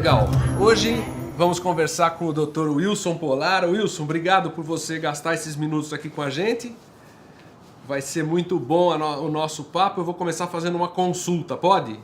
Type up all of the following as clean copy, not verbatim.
legal. Hoje vamos conversar com o Dr. Wilson Polara. Wilson, obrigado por você gastar esses minutos aqui com a gente. Vai ser muito bom o nosso papo. Eu vou começar fazendo uma consulta, pode?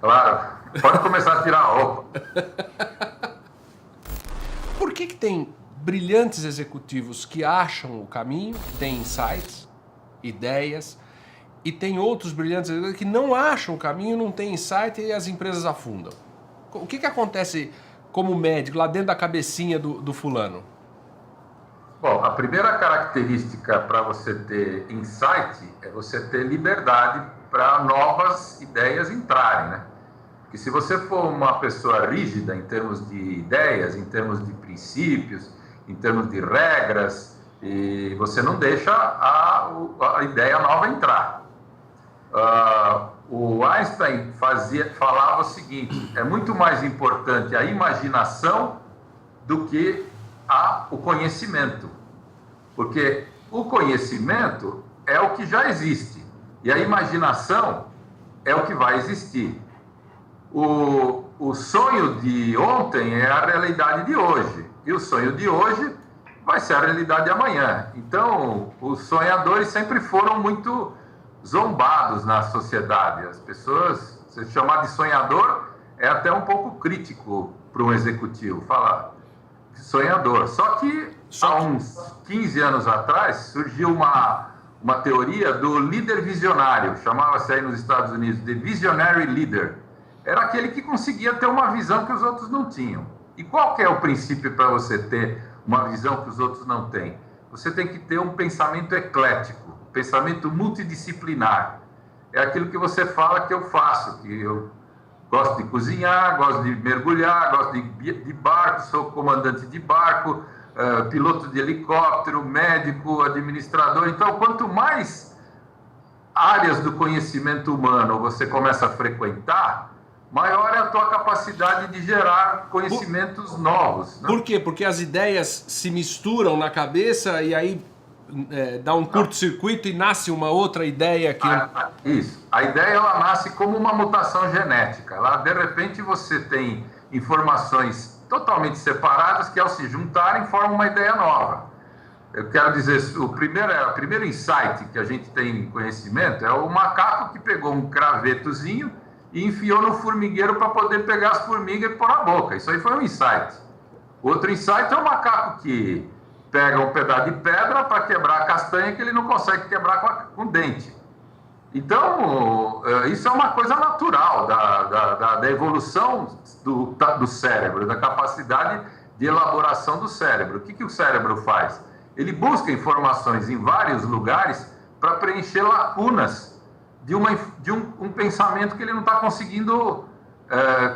Claro, pode começar a tirar a roupa. Por que tem brilhantes executivos que acham o caminho, têm insights, ideias, e tem outros brilhantes executivos que não acham o caminho, não têm insight e as empresas afundam? O que acontece como médico lá dentro da cabecinha do fulano? Bom, a primeira característica para você ter insight é você ter liberdade para novas ideias entrarem, né? Porque se você for uma pessoa rígida em termos de ideias, em termos de princípios, em termos de regras, e você não deixa a ideia nova entrar. O Einstein falava o seguinte: é muito mais importante a imaginação do que o conhecimento, porque o conhecimento é o que já existe e a imaginação é o que vai existir. O sonho de ontem é a realidade de hoje e o sonho de hoje vai ser a realidade de amanhã. Então, os sonhadores sempre foram muito zombados na sociedade. As pessoas, se chamar de sonhador é até um pouco crítico para um executivo falar sonhador. Só que há uns 15 anos atrás surgiu uma teoria do líder visionário, chamava-se aí nos Estados Unidos de Visionary Leader. Era aquele que conseguia ter uma visão que os outros não tinham. E qual que é o princípio para você ter uma visão que os outros não têm? Você tem que ter um pensamento eclético, um pensamento multidisciplinar. É aquilo que você fala que eu faço, que eu gosto de cozinhar, gosto de mergulhar, gosto de barco, sou comandante de barco, piloto de helicóptero, médico, administrador. Então, quanto mais áreas do conhecimento humano você começa a frequentar, maior é a tua capacidade de gerar conhecimentos novos. Né? Por quê? Porque as ideias se misturam na cabeça e aí dá um curto-circuito e nasce uma outra ideia que... Isso. A ideia, ela nasce como uma mutação genética. Lá, de repente, você tem informações totalmente separadas que, ao se juntarem, formam uma ideia nova. Eu quero dizer, o primeiro insight que a gente tem em conhecimento é o macaco que pegou um gravetozinho e enfiou no formigueiro para poder pegar as formigas e pôr na boca. Isso aí foi um insight. Outro insight é o macaco que pega um pedaço de pedra para quebrar a castanha que ele não consegue quebrar com o dente. Então, isso é uma coisa natural da evolução do cérebro, da capacidade de elaboração do cérebro. O que o cérebro faz? Ele busca informações em vários lugares para preencher lacunas de um pensamento que ele não está conseguindo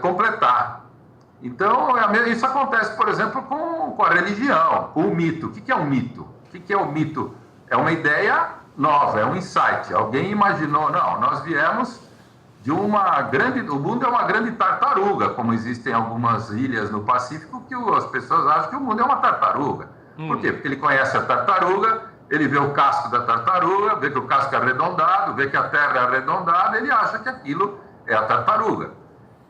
completar. Então, isso acontece, por exemplo, com a religião, com o mito. O que é um mito? O que é o mito? É uma ideia nova, é um insight. Alguém imaginou, não, nós viemos de uma grande... O mundo é uma grande tartaruga, como existem algumas ilhas no Pacífico que as pessoas acham que o mundo é uma tartaruga. Por quê? Porque ele conhece a tartaruga, ele vê o casco da tartaruga, vê que o casco é arredondado, vê que a terra é arredondada, ele acha que aquilo é a tartaruga.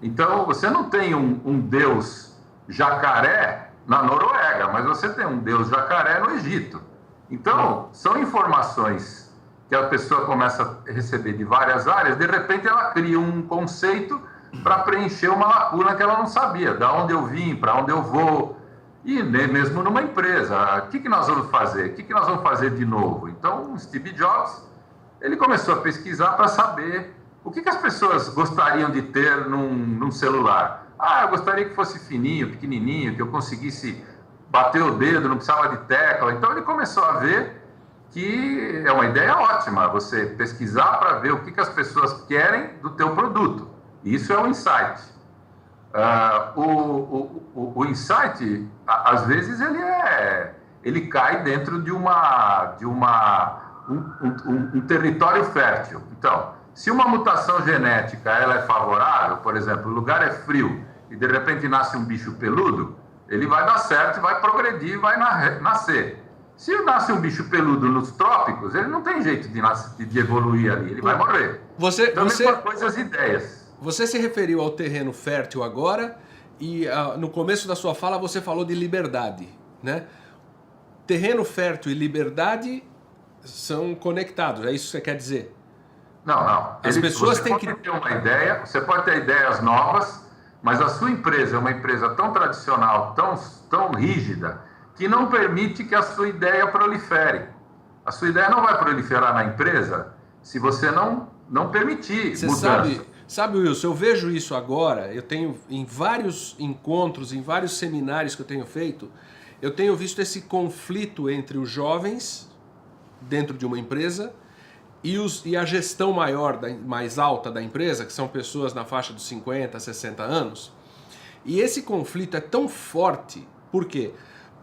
Então, você não tem um deus jacaré na Noruega, mas você tem um deus jacaré no Egito. Então, são informações que a pessoa começa a receber de várias áreas, de repente ela cria um conceito para preencher uma lacuna que ela não sabia, da onde eu vim, para onde eu vou, e mesmo numa empresa, o que nós vamos fazer? O que nós vamos fazer de novo? Então, o Steve Jobs, ele começou a pesquisar para saber o que as pessoas gostariam de ter num celular. Eu gostaria que fosse fininho, pequenininho, que eu conseguisse bater o dedo, não precisava de tecla. Então, ele começou a ver que é uma ideia ótima você pesquisar para ver o que as pessoas querem do teu produto. Isso é um insight. O insight, às vezes, ele cai dentro de um território fértil. Então, se uma mutação genética ela é favorável, por exemplo, o lugar é frio e de repente nasce um bicho peludo, ele vai dar certo, vai progredir, vai nascer. Se nasce um bicho peludo nos trópicos, ele não tem jeito de evoluir ali, ele vai morrer. Você, Também por coisas ideias. Você se referiu ao terreno fértil agora e no começo da sua fala você falou de liberdade, né? Terreno fértil e liberdade são conectados, é isso que você quer dizer? Não. As pessoas você têm pode que... ter uma ideia, você pode ter ideias novas, mas a sua empresa é uma empresa tão tradicional, tão rígida, que não permite que a sua ideia prolifere. A sua ideia não vai proliferar na empresa se você não permitir Você mudança. sabe, Wilson, eu vejo isso agora, eu tenho em vários encontros, em vários seminários que eu tenho feito, eu tenho visto esse conflito entre os jovens dentro de uma empresa e a gestão mais alta da empresa, que são pessoas na faixa dos 50, 60 anos. E esse conflito é tão forte, por quê?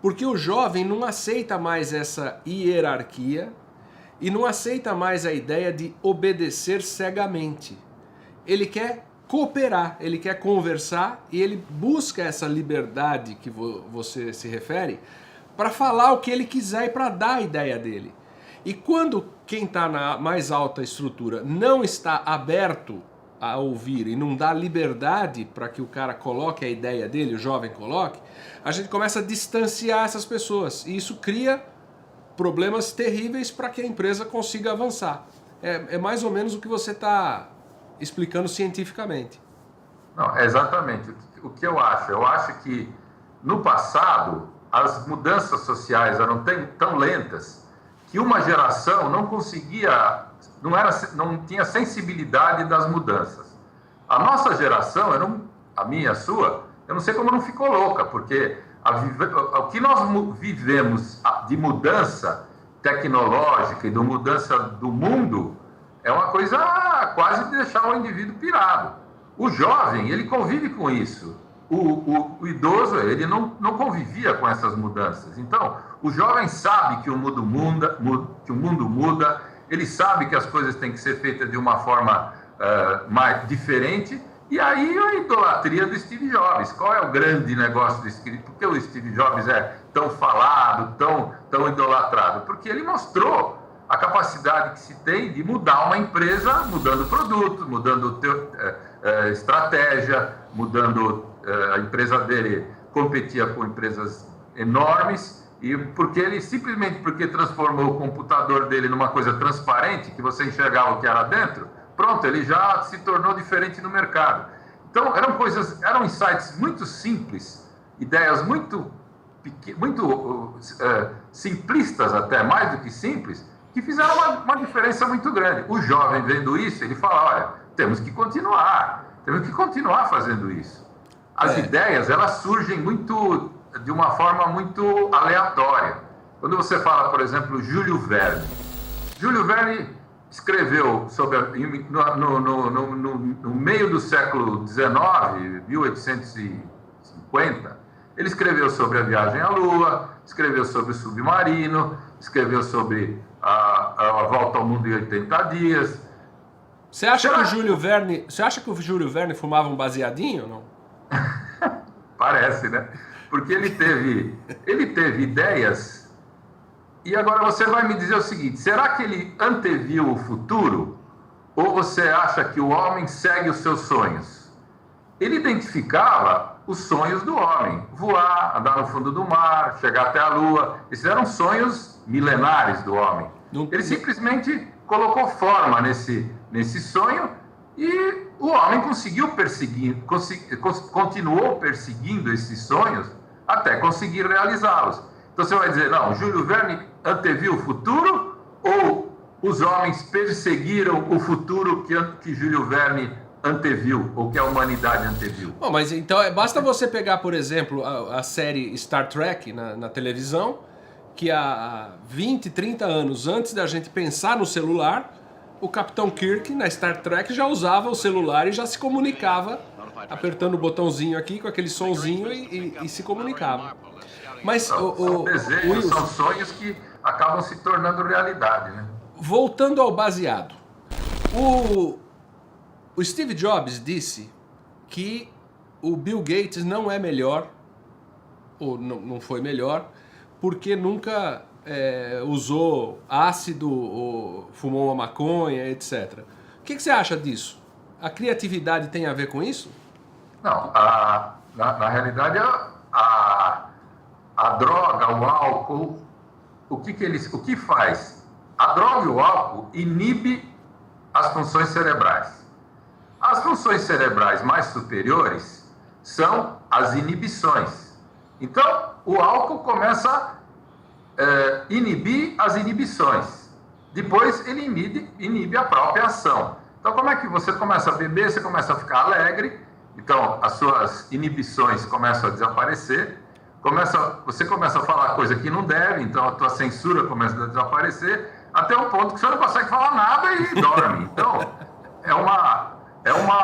Porque o jovem não aceita mais essa hierarquia e não aceita mais a ideia de obedecer cegamente. Ele quer cooperar, ele quer conversar e ele busca essa liberdade que você se refere para falar o que ele quiser e para dar a ideia dele. E quando quem está na mais alta estrutura não está aberto a ouvir e não dá liberdade para que o cara coloque a ideia dele, o jovem coloque, a gente começa a distanciar essas pessoas. E isso cria problemas terríveis para que a empresa consiga avançar. É mais ou menos o que você está explicando cientificamente. Não, exatamente. O que eu acho? Eu acho que no passado as mudanças sociais eram tão lentas que uma geração não conseguia, não tinha sensibilidade das mudanças. A nossa geração, a minha, a sua, eu não sei como não ficou louca, porque o que nós vivemos de mudança tecnológica e de mudança do mundo é uma coisa quase de deixar o indivíduo pirado. O jovem, ele convive com isso. O idoso, ele não convivia com essas mudanças. Então, o jovem sabe que o mundo muda, ele sabe que as coisas têm que ser feitas de uma forma mais diferente. E aí a idolatria do Steve Jobs. Qual é o grande negócio do Steve Jobs? Por que o Steve Jobs é tão falado, tão idolatrado? Porque ele mostrou a capacidade que se tem de mudar uma empresa, mudando produto, mudando estratégia, mudando... a empresa dele competia com empresas enormes, e simplesmente porque transformou o computador dele numa coisa transparente, que você enxergava o que era dentro, pronto, ele já se tornou diferente no mercado. Então, eram insights muito simples, ideias muito simplistas até, mais do que simples, que fizeram uma diferença muito grande. O jovem vendo isso, ele fala, olha, temos que continuar fazendo isso. As ideias, elas surgem de uma forma muito aleatória. Quando você fala, por exemplo, Júlio Verne. Júlio Verne escreveu no meio do século XIX, 1850, ele escreveu sobre a viagem à Lua, escreveu sobre o submarino, escreveu sobre a volta ao mundo em 80 dias. Você acha que o Júlio Verne fumava um baseadinho ou não? Parece, né? Porque ele teve ideias. E agora você vai me dizer o seguinte: será que ele anteviu o futuro? Ou você acha que o homem segue os seus sonhos? Ele identificava os sonhos do homem: voar, andar no fundo do mar, chegar até a Lua. Esses eram sonhos milenares do homem. Ele simplesmente colocou forma nesse sonho e o homem continuou perseguindo esses sonhos até conseguir realizá-los. Então você vai dizer, não, Júlio Verne anteviu o futuro ou os homens perseguiram o futuro que Júlio Verne anteviu, ou que a humanidade anteviu? Bom, mas então basta você pegar, por exemplo, a série Star Trek na televisão, que há 20, 30 anos antes da gente pensar no celular, o Capitão Kirk, na Star Trek, já usava o celular e já se comunicava, apertando o botãozinho aqui, com aquele sonzinho e se comunicava. Mas são desejos, são sonhos que acabam se tornando realidade, né? Voltando ao baseado. O Steve Jobs disse que o Bill Gates não é melhor, ou não foi melhor, porque nunca usou ácido ou fumou uma maconha, etc. O que você acha disso? A criatividade tem a ver com isso? Não, na realidade, a droga, o álcool, o que faz? A droga e o álcool inibe as funções cerebrais. As funções cerebrais mais superiores são as inibições. Então, o álcool começa a inibir as inibições. Depois, ele inibe a própria ação. Então, como é que você começa a beber, você começa a ficar alegre, então as suas inibições começam a desaparecer, você começa a falar coisa que não deve, então a tua censura começa a desaparecer, até um ponto que você não consegue falar nada e dorme. Então,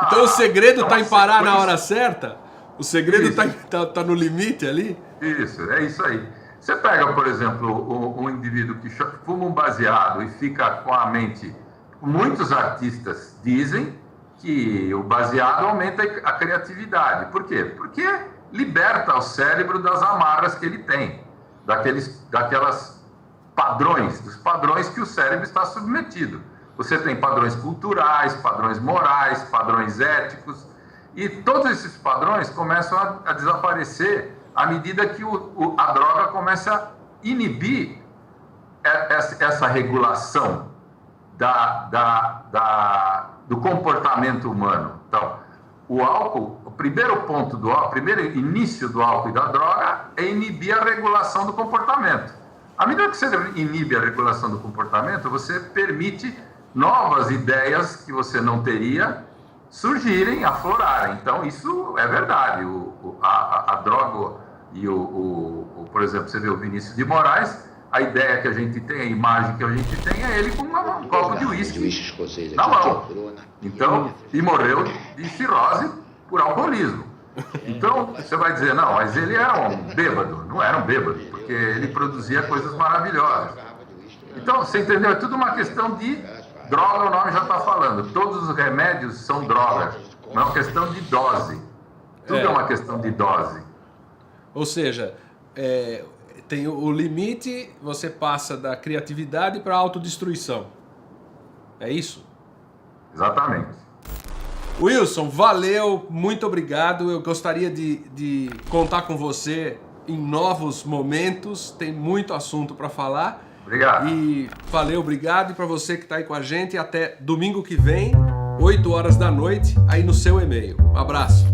Então o segredo está em parar na hora certa? O segredo está no limite ali? Isso, é isso aí. Você pega, por exemplo, um indivíduo que fuma um baseado e fica com a mente... Muitos artistas dizem que o baseado aumenta a criatividade. Por quê? Porque liberta o cérebro das amarras que ele tem, dos padrões que o cérebro está submetido. Você tem padrões culturais, padrões morais, padrões éticos, e todos esses padrões começam a desaparecer à medida que a droga começa a inibir essa regulação do comportamento humano. Então, o álcool, o primeiro ponto o primeiro início do álcool e da droga é inibir a regulação do comportamento. À medida que você inibe a regulação do comportamento, você permite novas ideias que você não teria surgirem, aflorarem. Então, isso é verdade. A droga e por exemplo, você vê o Vinícius de Moraes, a ideia que a gente tem, a imagem que a gente tem é ele com um copo de uísque na mão. Então, e morreu de cirrose por alcoolismo. Então, você vai dizer, não, mas ele era um bêbado. Não era um bêbado, porque ele produzia coisas maravilhosas. Então, você entendeu? É tudo uma questão de droga, o nome já está falando. Todos os remédios são drogas. Não é uma questão de dose. Tudo é uma questão de dose. Ou seja, tem o limite, você passa da criatividade para a autodestruição. É isso? Exatamente. Wilson, valeu, muito obrigado. Eu gostaria de contar com você em novos momentos. Tem muito assunto para falar. Obrigado. E valeu, obrigado. E para você que está aí com a gente, até domingo que vem, 8 horas da noite, aí no seu e-mail. Um abraço.